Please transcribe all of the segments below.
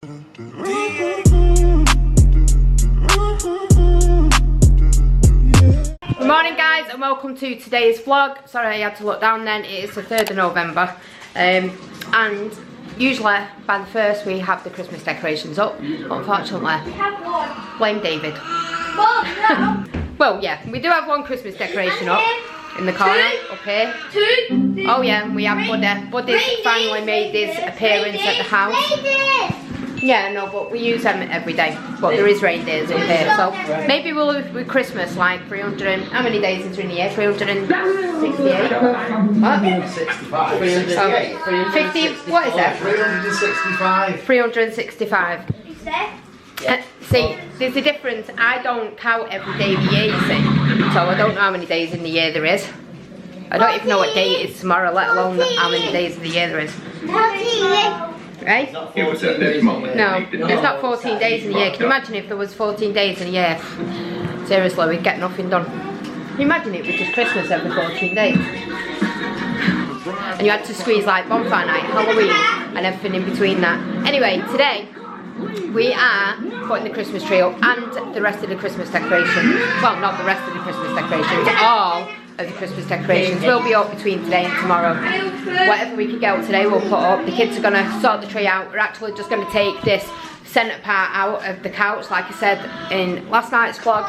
Good morning guys and welcome to today's vlog. Sorry I had to look down then, it is the 3rd of November and usually by the 1st we have the Christmas decorations up, but unfortunately, blame David. Well yeah, we do have one Christmas decoration up in the corner, up here. Oh yeah, and we have Buddy's finally made his appearance at the house. Yeah, no, but we use them every day. But there is reindeers up here, so maybe we'll with Christmas like 300 and how many days is there in the year? 368. What? 365. 50. What is that? 365. 365. See, there's a difference. I don't count every day of the year, you see. So I don't know how many days in the year there is. I don't even know what day it is tomorrow, let alone how many days of the year there is. Right? No, it's not 14 days in a year. Can you imagine if there was 14 days in a year? Seriously, we'd get nothing done. Can you imagine it was just Christmas every 14 days? And you had to squeeze like bonfire night, Halloween, and everything in between that. Anyway, today we are putting the Christmas tree up and the rest of the Christmas decorations. Well, not the rest of the Christmas decorations, all of the Christmas decorations will be up between today and tomorrow. Whatever we can get up today we'll put up. The kids are going to sort the tree out. We're actually just going to take this centre part out of the couch like I said in last night's vlog,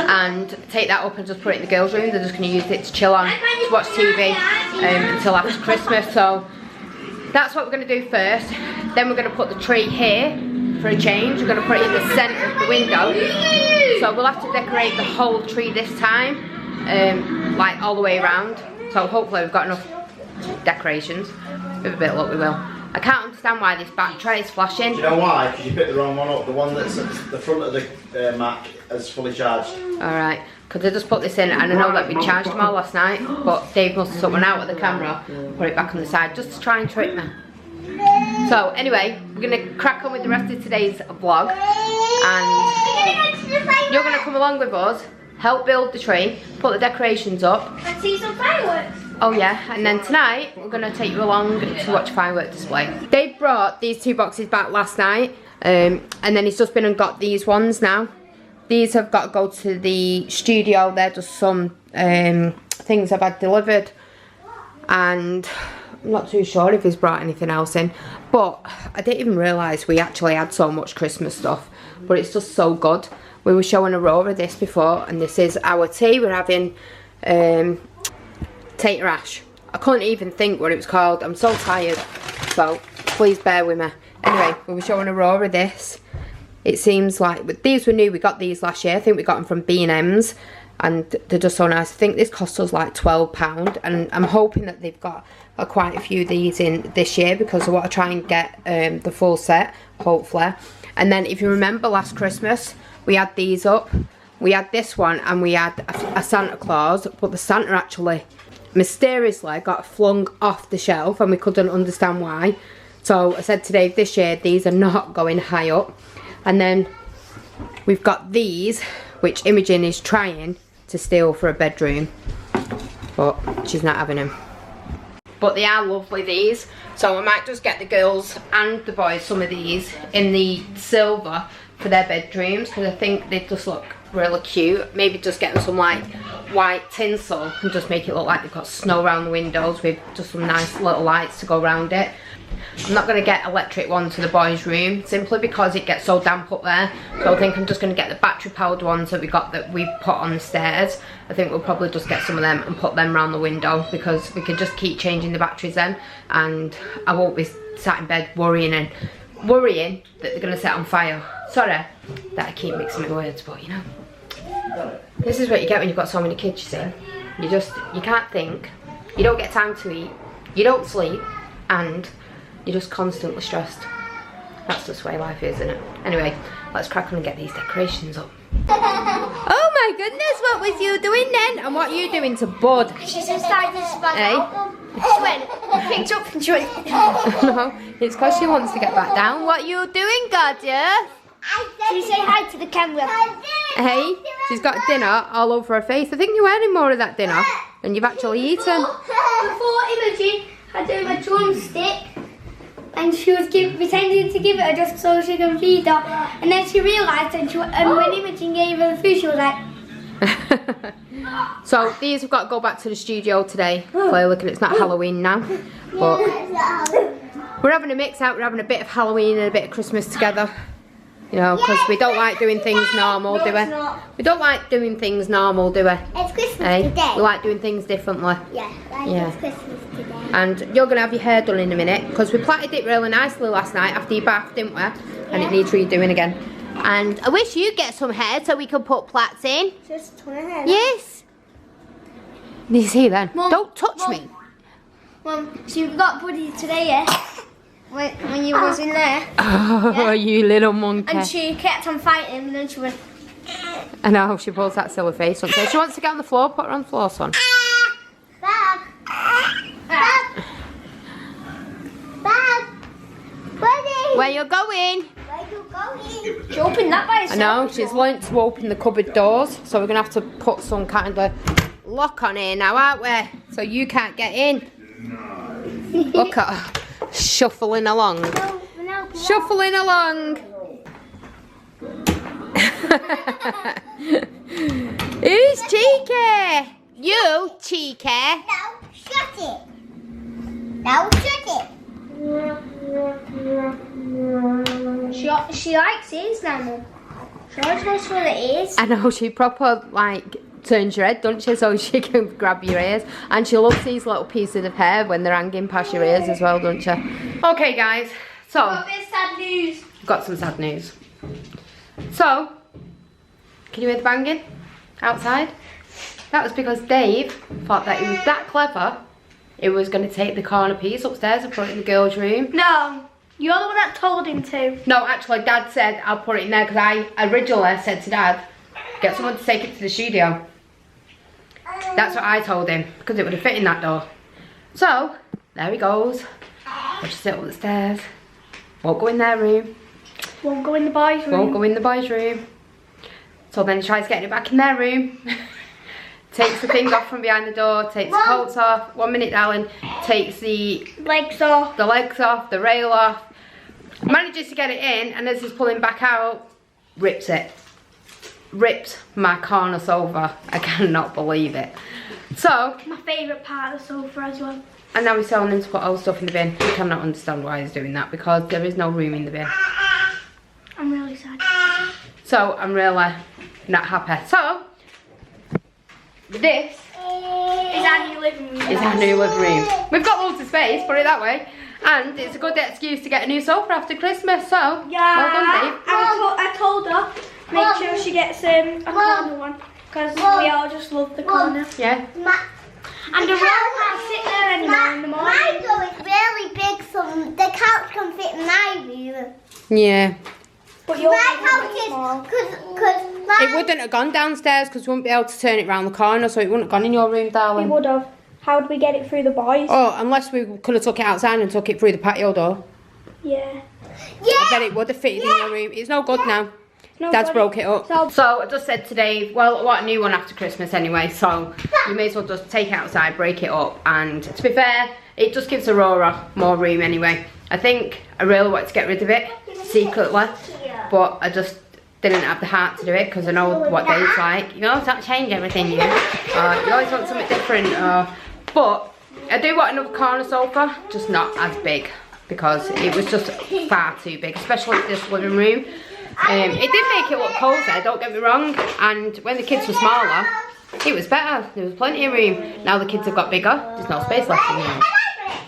and take that up and just put it in the girls' room. They're just going to use it to chill on, to watch TV until after Christmas. So that's what we're going to do first. Then we're going to put the tree here for a change. We're going to put it in the centre of the window. So we'll have to decorate the whole tree this time, like all the way around. So hopefully we've got enough decorations. With a bit of luck we will. I can't understand why this battery is flashing. Do you know why? Because you picked the wrong one up. The one that's at the front of the Mac is fully charged. Alright, because I just put this in and I know that we charged them all last night, but Dave must have took one out of the camera, put it back on the side just to try and trick me. So anyway, we're going to crack on with the rest of today's vlog and you're going to come along with us, help build the tree, put the decorations up. And see some fireworks. Oh yeah, and then tonight we're going to take you along to watch a firework display. Dave brought these 2 boxes back last night and then he's just been and got these ones now. These have got to go to the studio. They're just some things I've had delivered and I'm not too sure if he's brought anything else in, but I didn't even realise we actually had so much Christmas stuff, but it's just so good. We were showing Aurora this before and this is our tea. We're having tater ash. I couldn't even think what it was called. I'm so tired, so please bear with me. Anyway, we were showing Aurora this. It seems like these were new. We got these last year. I think we got them from B&M's and they're just so nice. I think this cost us like £12 and I'm hoping that they've got quite a few of these in this year because I want to try and get the full set, hopefully. And then if you remember last Christmas, we had these up. We had this one and we had a Santa Claus, but the Santa actually mysteriously got flung off the shelf and we couldn't understand why. So I said today, this year, these are not going high up. And then we've got these, which Imogen is trying to steal for a bedroom, but she's not having them. But they are lovely, these. So I might just get the girls and the boys some of these in the silver for their bedrooms because I think they just look really cute. Maybe just get them some like white tinsel and just make it look like they've got snow around the windows with just some nice little lights to go around it. I'm not going to get electric ones for the boys' room simply because it gets so damp up there. So I think I'm just going to get the battery powered ones that we put on the stairs. I think we'll probably just get some of them and put them around the window because we can just keep changing the batteries then and I won't be sat in bed worrying that they're going to set on fire. Sorry that I keep mixing my words, but you know. This is what you get when you've got so many kids, you see. You can't think, you don't get time to eat, you don't sleep, and you're just constantly stressed. That's just the way life is, isn't it? Anyway, let's crack on and get these decorations up. Oh my goodness, what was you doing then? And what are you doing to Bud? She just started to spaz out. She went, picked up and she went. No, it's because she wants to get back down. What are you doing, gorgeous? Should we say hi to the camera? Hey, she's got dinner all over her face. I think you're wearing more of that dinner than you've actually eaten. Before Imogen had a drumstick and she was pretending to give it her just so she can feed her. And then she realised, and when Imogen gave her the food, she was like. So these have got to go back to the studio today. Clearly, it's not Halloween now, but we're having a mix out. We're having a bit of Halloween and a bit of Christmas together. You know, because we don't like doing things normal, do we? We don't like doing things normal, do we? It's Christmas today. We like doing things differently. It's Christmas today. And you're going to have your hair done in a minute, because we plaited it really nicely last night after your bath, didn't we? And it needs redoing again. And I wish you'd get some hair so we could put plaits in. Just a ton of hair. Yes. You see then? Mum, don't touch me. Mum, she got Buddy today, yeah? When you was in there. Oh, yeah? You little monkey. And she kept on fighting him, and then she went. I know, she pulls that silly face on. So she wants to get on the floor, put her on the floor, son. Bob. Buddy. Where you going? Where you going? She opened that by herself. I know, she's learnt to open the cupboard doors, so we're going to have to put some kind of lock on here now, aren't we? So you can't get in. Look at her. Shuffling along. No. Shuffling along. Who's cheeky? You cheeky. No, shut it. No, shut it. She likes ears now, Mum. She always knows what it is. I know, she proper like turns your head, doesn't she, so she can grab your ears. And she loves these little pieces of hair when they're hanging past your ears as well, don't she? Okay guys, so Got a bit of sad news. got some sad news. So, can you hear the banging outside? That was because Dave thought that he was that clever, he was going to take the corner piece upstairs and put it in the girls' room. No, you're the one that told him to. No, actually Dad said I'll put it in there, because I originally said to Dad, get someone to take it to the studio. That's what I told him, because it would have fit in that door. So, there he goes. Watch sit up the stairs. Won't go in their room. Won't go in the boys' room. Won't go in the boys' room. So then he tries getting it back in their room. Takes the things off from behind the door, takes the coats off. 1 minute, darling. Takes the legs off. The legs off, the rail off. Manages to get it in, and as he's pulling back out, rips it. Ripped my corner sofa. I cannot believe it. So, My favourite part of the sofa as well. and now he's telling him to put all the stuff in the bin. I cannot understand why he's doing that, because there is no room in the bin. I'm really sad. So I'm really not happy. So this Is our new living room. is our new living room. We've got loads of space, put it that way. And it's a good excuse to get a new sofa after Christmas. So Yeah. well done, Dave. I told her make sure she gets a corner one, because we all just love the corner. Yeah. And the roll can't sit there anymore in the morning. My door is really big, so the couch can fit in my room. Yeah. But yours My is couch really is, small. because It wouldn't have gone downstairs because we wouldn't be able to turn it round the corner, so it wouldn't have gone in your room, We darling. would have. How would we get it through the boys? Oh, unless we could have took it outside and took it through the patio door. Yeah. I bet it would have fitted in your room. It's no good now. No, Dad's but broke it up. So- So I just said today, well, I want a new one after Christmas anyway, so you may as well just take it outside, break it up, and to be fair, it just gives Aurora more room anyway. I think I really want to get rid of it secretly, but I just didn't have the heart to do it because I know what Dave's like. You always have to change everything, you always want something different. But I do want another corner sofa, just not as big, because it was just far too big, especially this living room. It did make it look cozy, don't get me wrong, and when the kids were smaller, it was better. There was plenty of room. Now the kids have got bigger, there's no space left in the house.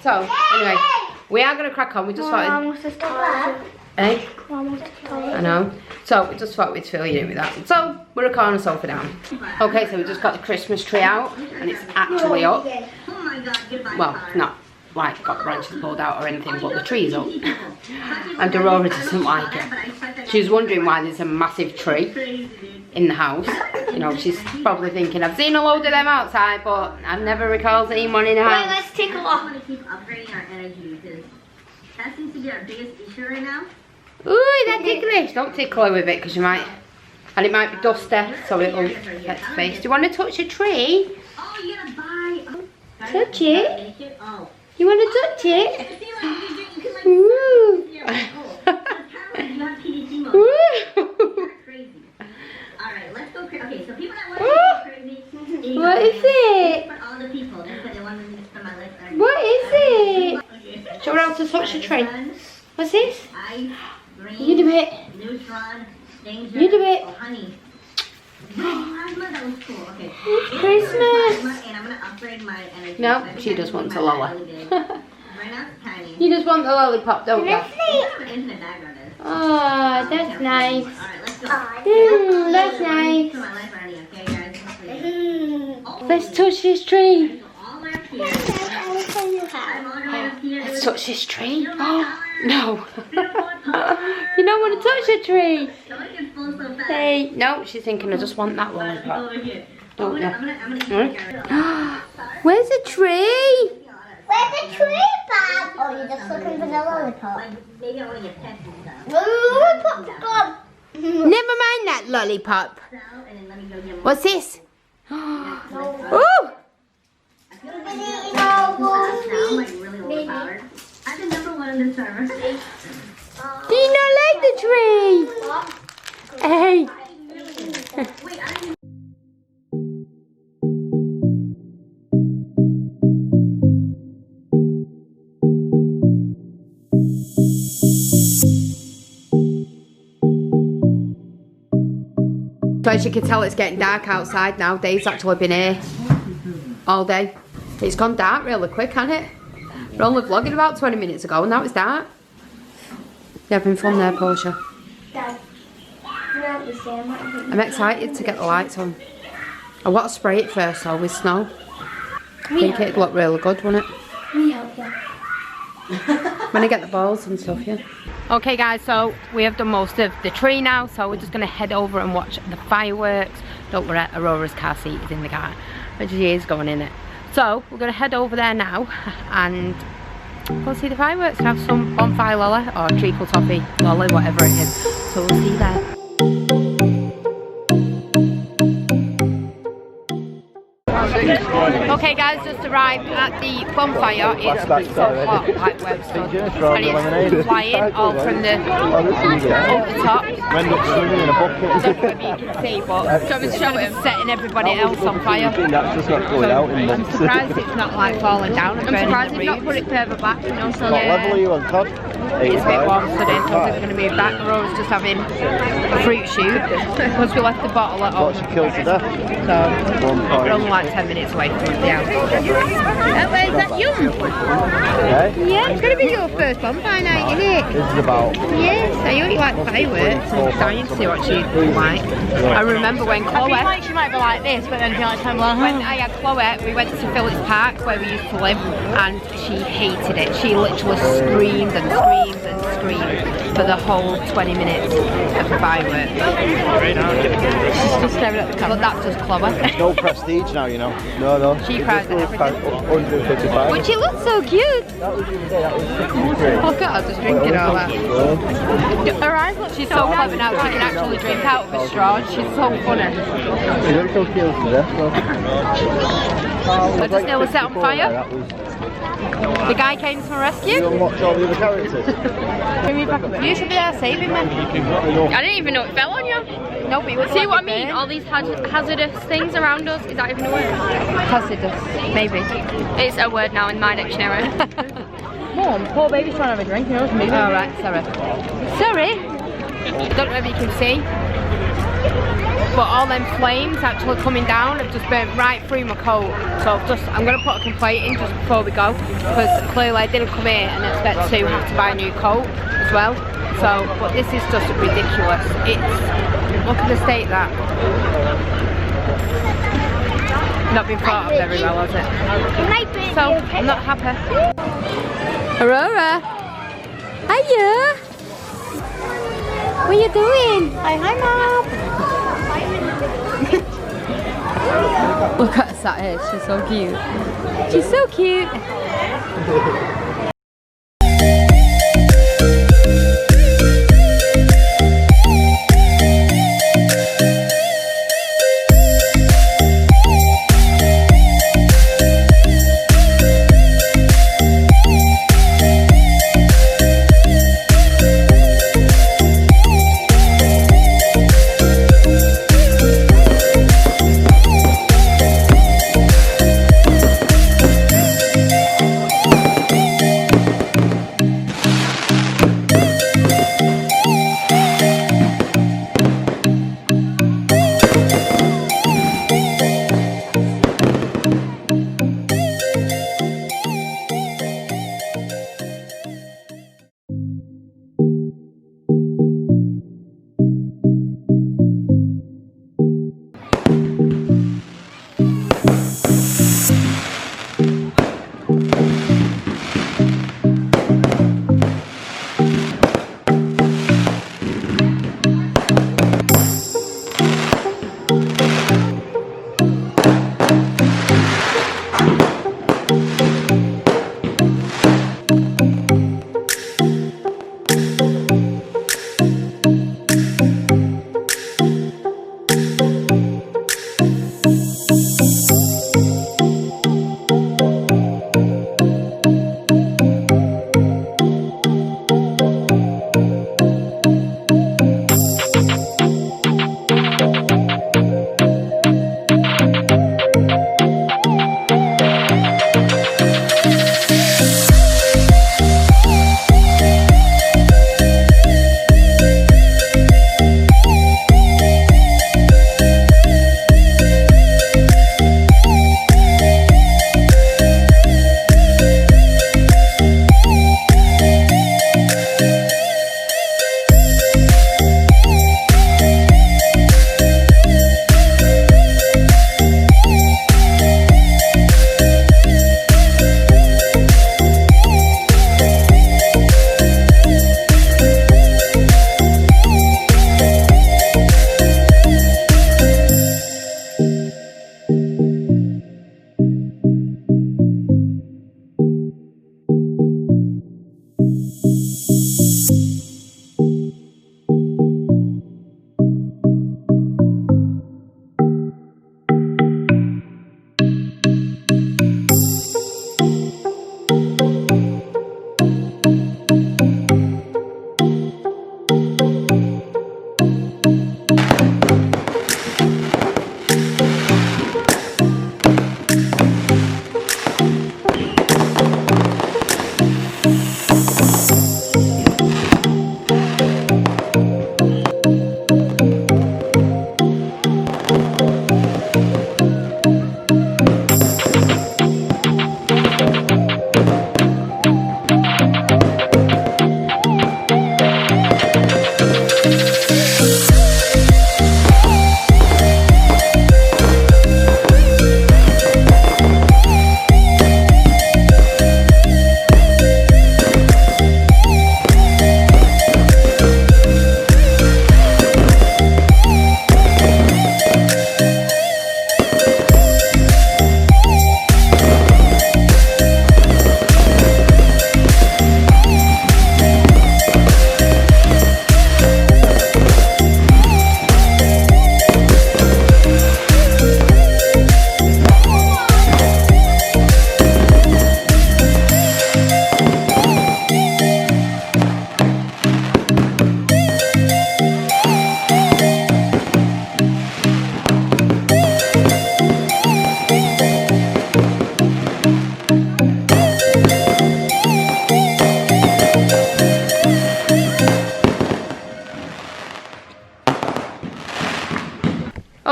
So, anyway, we are going to crack on. We just thought... Eh? I know. So, we just thought we'd fill you in with that. So, we're a corner sofa down. Okay, so we just got the Christmas tree out, and it's actually up. Well, not like got branches pulled out or anything, but the tree's up. And Aurora doesn't like it. She's wondering why there's a massive tree in the house. You know, she's probably thinking, I've seen a load of them outside, but I've never recalled seeing one in the house. Wait, let's take a look. I want to keep upgrading our energy because that seems to be our biggest issue right now. Ooh, that ticklish. Don't tickle her with it because you might, and it might be dusty, so it'll get to face. Do you want to touch a tree? Oh, you gotta buy. Touch it? Oh. You want to touch it? Ooh, touch a tree. What's this? Ice, green, You do it. neutron, danger, You do it. oh, honey. Plasma, that was cool. Okay. Christmas. Plasma, and I'm gonna upgrade my energy. No, I think she I just can wants do a my lower. really big. Right now it's tiny. You just want the lollipop, don't you? What infinite dagger it is. Oh, that's nice. Alright, let's go. That's nice. To my life already, okay, guys? Oh, Let's touch this tree. all up here. I'm all the way up here. Let's touch this tree. Oh, no. You don't want to touch a tree. Don't get full so fast. Hey, no, she's thinking I just want that lollipop. Over here. Don't you? I'm gonna Where's the tree? Where's the tree, Bob? Oh, you're just looking for the lollipop. Maybe I want to get pets and stuff. The lollipop's gone. Never mind that lollipop. So, and then let me go get more. What's this? Ooh! I feel like I sound like really overpowered. I'm the number one in the server. Do you not like the tree? Hey. Wait, I didn't. So as you can tell, it's getting dark outside now. Dave's actually been here all day. It's gone dark really quick, hasn't it? We're only vlogging about 20 minutes ago and now it's dark. You having fun there, Portia? I'm excited to get the lights on. I want to spray it first though with snow. I think it'd look really good, wouldn't it? Me help you. When I get the balls and stuff, yeah. Okay guys, so we have done most of the tree now, so we're just going to head over and watch the fireworks. Don't worry, Aurora's car seat is in the car, but she is going in it. So we're going to head over there now and go see the fireworks and have some bonfire lolly or treacle toffee lolly, whatever it is. So we'll see you there. Okay guys, just arrived at the bonfire. It's so hot, like where we stood, and it's flying all from the top. I don't know if you can see, but it's setting everybody else on fire. I'm surprised it's not like falling down. I'm surprised it's not put it further back, you know, so What level are you on, Todd? it's a bit warm today, so I think we're going to move back. Rose just having a fruit shoot because we left the bottle at home. What, she killed to death? So we're only like 10 minutes away from the house. Oh, is that you? Okay. Yeah, it's going to be your first bonfire night, isn't it? This is about... Yes, I only like fireworks. I'm dying to see what she'd be like. I remember when Chloe... I feel like she might be like this, but then I feel like I'm like, When I had Chloe, we went to Phillips Park where we used to live and she hated it. She literally screamed and screamed and screamed for the whole 20 minutes of the fireworks. She's just staring at the camera. But that's just Chloe. No prestige now, you know. No. She cries at everything. 155. But she looks so cute. Look at her just drinking all that. Her eyes look, she's so clever now. She can actually drink out of a straw. She's so funny. She looks so cute to death, though. So just nearly set on fire. The guy came to my rescue. You unlocked all the other characters? You should be there saving me. I didn't even know it fell on you. No, but it would See what I mean? All these hazardous things around us. Is that even a word? Hazardous, maybe. It's a word now in my dictionary. Mom, poor baby's trying to have a drink, you know, it's moving. Alright, sorry. Sorry. Don't know if you can see, but all them flames actually coming down have just burnt right through my coat. So I'm going to put a complaint in just before we go, because clearly I didn't come here and expect to have to buy a new coat as well. So, but this is just ridiculous. Look at the state of that. Not been thought of very well, has it? So, I'm not happy. Aurora! Hiya! What are you doing? Hi, Mom! Look at her sat here, she's so cute. She's so cute!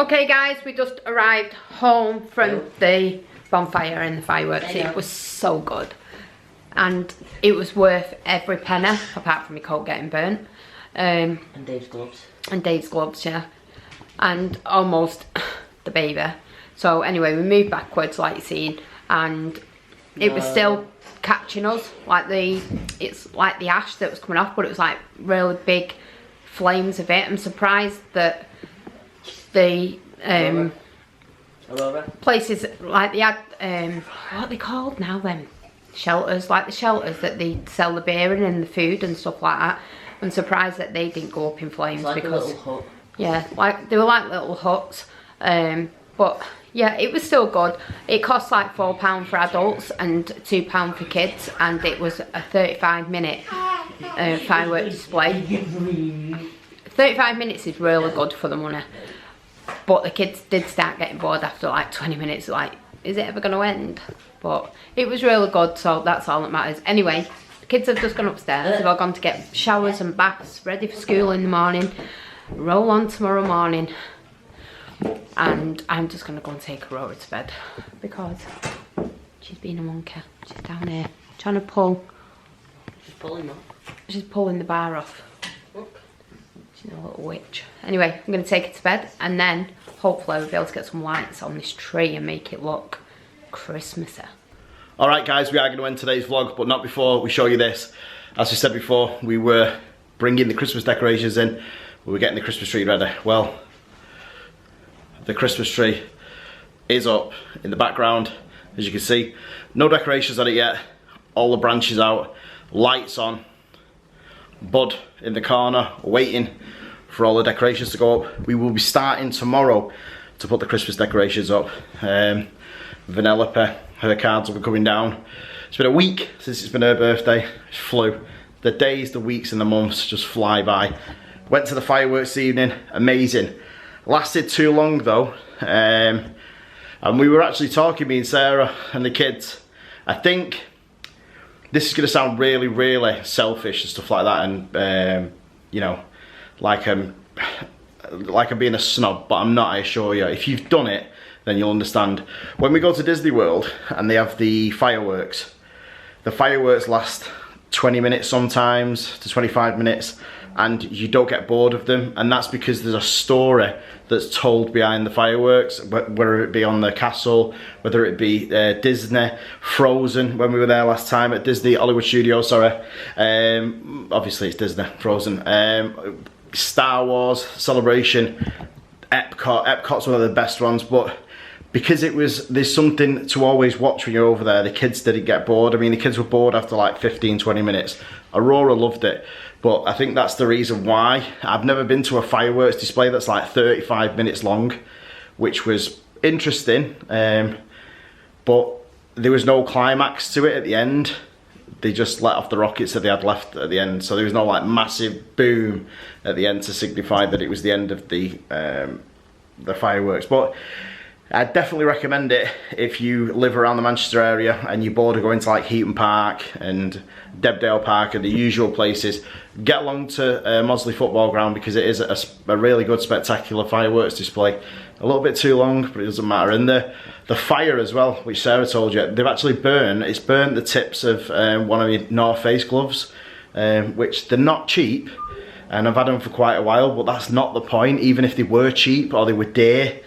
Okay guys, we just arrived home from the bonfire and the fireworks. It was so good. And it was worth every penny, apart from my coat getting burnt. And Dave's gloves. And Dave's gloves, yeah. And almost the baby. So anyway, we moved backwards like you've seen, and it was still catching us. Like it's like the ash that was coming off, but it was like really big flames of it. I'm surprised that the places, like they had, what are they called now then? Shelters, like the shelters that they sell the beer in and the food and stuff like that. I'm surprised that they didn't go up in flames, like because a little hut. Yeah, like they were like little huts. But yeah, it was still good. It cost like £4 for adults and £2 for kids, and it was a 35-minute fireworks display. 35 minutes is really good for the money, but the kids did start getting bored after like 20 minutes. Like, is it ever going to end? But it was really good, so that's all that matters. Anyway, the kids have just gone upstairs. They've all gone to get showers and baths, ready for school in the morning. Roll on tomorrow morning. And I'm just going to go and take Aurora to bed, because she's being a monkey. She's down here trying to pull. She's pulling that. She's pulling the bar off. She's a little witch. Anyway, I'm going to take her to bed, and then hopefully we'll be able to get some lights on this tree and make it look Christmassy. Alright guys, we are going to end today's vlog, but not before we show you this. As we said before, we were bringing the Christmas decorations in. We were getting the Christmas tree ready. Well, the Christmas tree is up in the background, as you can see. No decorations on it yet. All the branches out, lights on. Bud in the corner, waiting for all the decorations to go up. We will be starting tomorrow to put the Christmas decorations up. Vanellope, her cards will be coming down. It's been a week since it's been her birthday. It flew. The days, the weeks and the months just fly by. Went to the fireworks this evening, amazing. Lasted too long though, and we were actually talking, me and Sarah and the kids. I think this is going to sound really, really selfish and stuff like that, and you know, like I'm being a snob, but I'm not, I assure you. If you've done it, then you'll understand. When we go to Disney World and they have the fireworks last 20 minutes sometimes to 25 minutes, and you don't get bored of them, and that's because there's a story that's told behind the fireworks, whether it be on the castle, whether it be Disney, Frozen, when we were there last time at Disney Hollywood Studios, sorry. Obviously it's Disney, Frozen. Star Wars, Celebration, Epcot's one of the best ones, but because there's something to always watch when you're over there, the kids didn't get bored. I mean, the kids were bored after like 15-20 minutes. Aurora loved it, but I think that's the reason why. I've never been to a fireworks display that's like 35 minutes long, which was interesting, but there was no climax to it at the end. They just let off the rockets that they had left at the end, so there was no like massive boom at the end to signify that it was the end of the fireworks. But I definitely recommend it if you live around the Manchester area and you're bored of going to like Heaton Park and Debdale Park and the usual places. Get along to MOSSLEY football ground, because it is a really good spectacular fireworks display. A little bit too long, but it doesn't matter. And the fire as well, which Sarah told you, they've actually burnt the tips of one of my North Face gloves, which they're not cheap, and I've had them for quite a while, but that's not the point. Even if they were cheap or they were dear,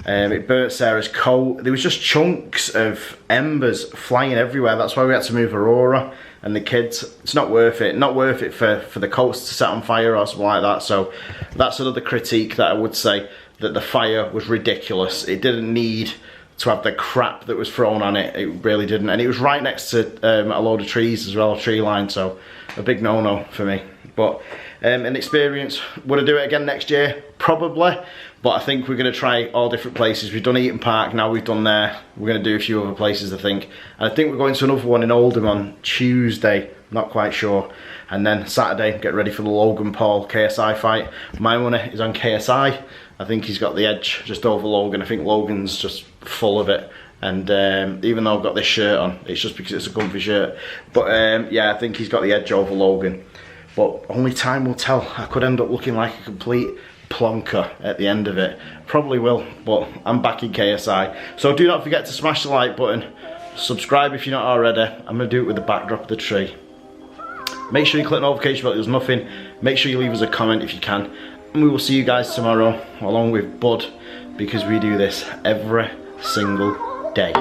it burnt Sarah's coat. There was just chunks of embers flying everywhere. That's why we had to move Aurora and the kids. It's not worth it. Not worth it for the coats to set on fire or something like that. So that's another critique that I would say, that the fire was ridiculous. It didn't need to have the crap that was thrown on it. It really didn't. And it was right next to a load of trees as well, a tree line. So a big no-no for me. But an experience. Would I do it again next year? Probably. But I think we're going to try all different places. We've done Eaton Park, now we've done there. We're going to do a few other places, I think. And I think we're going to another one in Oldham on Tuesday. Not quite sure. And then Saturday, get ready for the Logan Paul KSI fight. My money is on KSI. I think he's got the edge just over Logan. I think Logan's just full of it. And even though I've got this shirt on, it's just because it's a comfy shirt. But yeah, I think he's got the edge over Logan. But only time will tell. I could end up looking like a complete plonker at the end of it. Probably will, but I'm back in KSI. So do not forget to smash the like button. Subscribe if you're not already. I'm going to do it with the backdrop of the tree. Make sure you click the notification bell if there's nothing. Make sure you leave us a comment if you can. And we will see you guys tomorrow along with Bud, because we do this every single day.